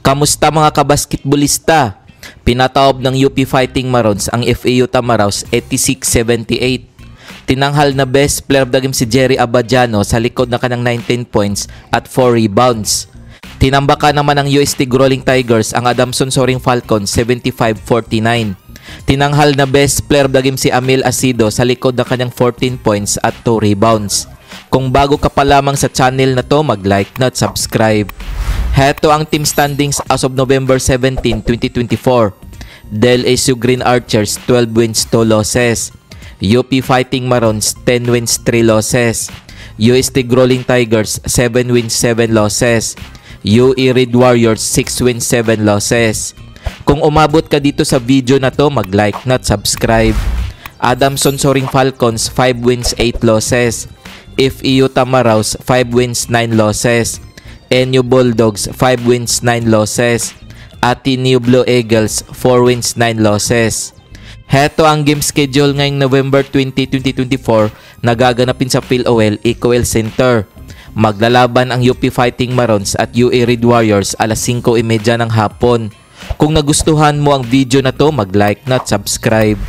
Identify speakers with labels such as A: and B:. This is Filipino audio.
A: Kamusta mga kabasketbolista? Pinataob ng UP Fighting Marons ang FAU Tamaraws 86-78. Tinanghal na best player of the game si Jerry Abadiano sa likod na kanang 19 points at 4 rebounds. Tinambaka naman ng UST Growling Tigers ang Adamson Soaring Falcons 75-49. Tinanghal na best player of the game si Amil Asido sa likod na kanyang 14 points at 2 rebounds. Kung bago ka pa lamang sa channel na to, mag-like na at subscribe. Heto ang team standings as of November 17, 2024. LSU Green Archers 12 wins 2 losses. UP Fighting Marons 10 wins 3 losses. UST Growling Tigers 7 wins 7 losses. UE Red Warriors 6 wins 7 losses. Kung umabot ka dito sa video na to, mag-like na at subscribe. Adamson Soaring Falcons 5 wins 8 losses. FAU Tamaraws 5 wins 9 losses. NU Bulldogs 5 wins 9 losses. Ateneo Blue Eagles 4 wins 9 losses. Heto ang game schedule ngayong November 20, 2024 na gaganapin sa PhilOL Ecoel Center. Maglalaban ang UP Fighting Marons at UE Red Warriors alas 5:30 ng hapon. Kung nagustuhan mo ang video na to, mag-like na at subscribe.